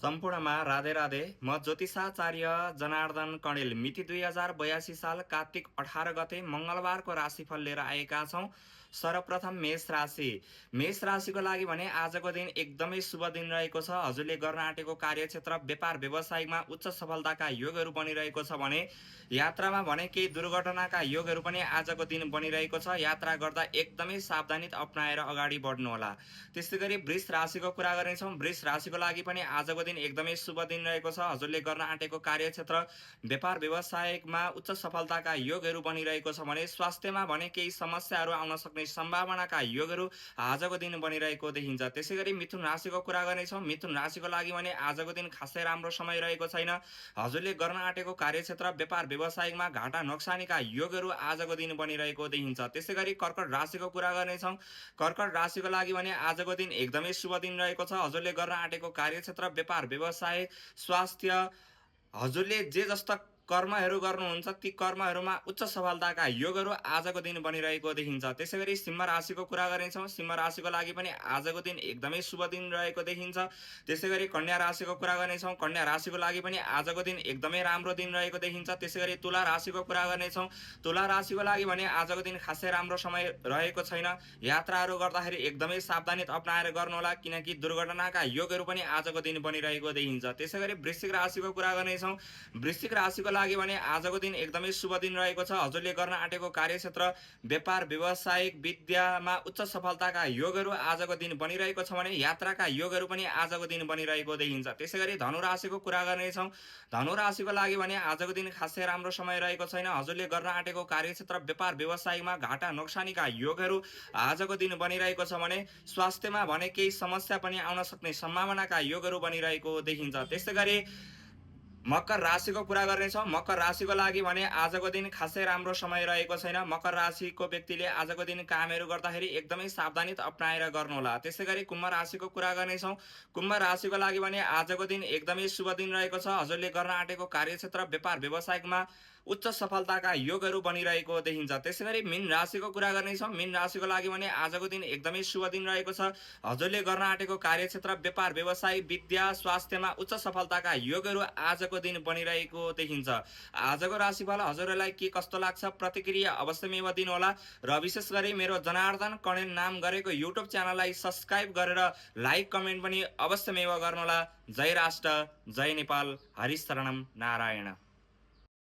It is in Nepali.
सम्पूर्णमा राधे राधे। म ज्योतिषाचार्य जनार्दन कणेल मिति 2082 साल कार्तिक 18 गते मङ्गलबारको राशिफल लिएर आएका छौँ। सर्वप्रथम मेष राशि। मेष राशिको लागि भने आजको दिन एकदमै शुभ दिन रहेको छ। हजुरले गर्न आँटेको कार्यक्षेत्र व्यापार व्यवसायमा उच्च सफलताका योगहरू बनिरहेको छ भने यात्रामा भने केही दुर्घटनाका योगहरू पनि आजको दिन बनिरहेको छ। यात्रा गर्दा एकदमै सावधानी अपनाएर अगाडि बढ्नुहोला। त्यसै गरी वृष राशिको कुरा गर्नेछौँ। वृष राशिको लागि पनि आजको दिन एकदमै शुभ दिन रहेको छ। हजुरले गर्न आँटेको कार्यक्षेत्र व्यापार व्यवसायमा उच्च सफलताका योगहरू बनिरहेको छ भने स्वास्थ्यमा भने केही समस्याहरू आउन सक्ने सम्भावनाका योगहरू आजको दिन बनिरहेको देखिन्छ। त्यसै गरी मिथुन राशिको कुरा गर्नेछौँ। मिथुन राशिको लागि भने आजको दिन खासै राम्रो समय रहेको छैन। हजुरले गर्न आँटेको कार्यक्षेत्र व्यापार व्यवसायमा घाटा नोक्सानीका योगहरू आजको दिन बनिरहेको देखिन्छ। त्यसै गरी कर्कट राशिको कुरा गर्नेछौँ। कर्कट राशिको लागि भने आजको दिन एकदमै शुभ दिन रहेको छ। हजुरले गर्न आँटेको कार्यक्षेत्र व्यापार व्यवसाय स्वास्थ्य हजुरले जे जस्ता कर्महरू गर्नुहुन्छ ती कर्महरूमा उच्च सफलताका योगहरू आजको दिन बनिरहेको देखिन्छ। त्यसै गरी सिंह राशिको कुरा गर्नेछौँ। सिंह राशिको लागि पनि आजको दिन एकदमै शुभ दिन रहेको देखिन्छ। त्यसै गरी कन्या राशिको कुरा गर्नेछौँ। कन्या राशिको लागि पनि आजको दिन एकदमै राम्रो दिन रहेको देखिन्छ। त्यसै गरी तुला राशिको कुरा गर्नेछौँ। तुला राशिको लागि भने आजको दिन खासै राम्रो समय रहेको छैन। यात्राहरू गर्दाखेरि एकदमै सावधानी अपनाएर गर्नुहोला, किनकि दुर्घटनाका योगहरू पनि आजको दिन बनिरहेको देखिन्छ। त्यसै गरी वृश्चिक राशिको कुरा गर्नेछौँ। वृश्चिक राशिको लागि भने आजको दिन एकदमै शुभ दिन रहेको छ। हजुरले गर्न आँटेको कार्यक्षेत्र व्यापार व्यवसायिक विद्यामा उच्च सफलताका योगहरू आजको दिन बनिरहेको छ भने यात्राका योगहरू पनि आजको दिन बनिरहेको देखिन्छ। त्यसै गरी धनु राशिको कुरा गर्नेछौँ। धनु राशिको लागि भने आजको दिन खासै राम्रो समय रहेको छैन। हजुरले गर्न आँटेको कार्यक्षेत्र व्यापार व्यवसायमा घाटा नोक्सानीका योगहरू आजको दिन बनिरहेको छ भने स्वास्थ्यमा भने केही समस्या पनि आउन सक्ने सम्भावनाका योगहरू बनिरहेको देखिन्छ। त्यसै गरी मकर राशिको कुरा गर्नेछौँ। मकर राशिको लागि भने आजको दिन खासै राम्रो समय रहेको छैन। मकर राशिको व्यक्तिले आजको दिन कामहरू गर्दाखेरि एकदमै सावधानी अपनाएर गर्नुहोला। त्यसै गरी कुम्भ राशिको कुरा गर्नेछौँ। कुम्भ राशिको लागि भने आजको दिन एकदमै शुभ दिन रहेको छ। हजुरले गर्न आँटेको कार्यक्षेत्र व्यापार व्यवसायमा उच्च सफलताका योगहरू बनिरहेको देखिन्छ। त्यसै गरी मीन राशिको कुरा गर्नेछौँ। मीन राशिको लागि भने आजको दिन एकदमै शुभ दिन रहेको छ। हजुरले गर्न आँटेको कार्यक्षेत्र व्यापार व्यवसाय विद्या स्वास्थ्यमा उच्च सफलताका योगहरू आजको दिन बनिरहेको देखिन्छ। आजको राशिफल हजुरहरूलाई के कस्तो लाग्छ प्रतिक्रिया अवश्यमेव दिनुहोला र विशेष गरी मेरो जनार्दन कणेल नाम गरेको युट्युब च्यानललाई सब्स्क्राइब गरेर लाइक कमेन्ट पनि अवश्यमेव गर्नुहोला। जय राष्ट्र, जय नेपाल, हरिशरणम नारायण।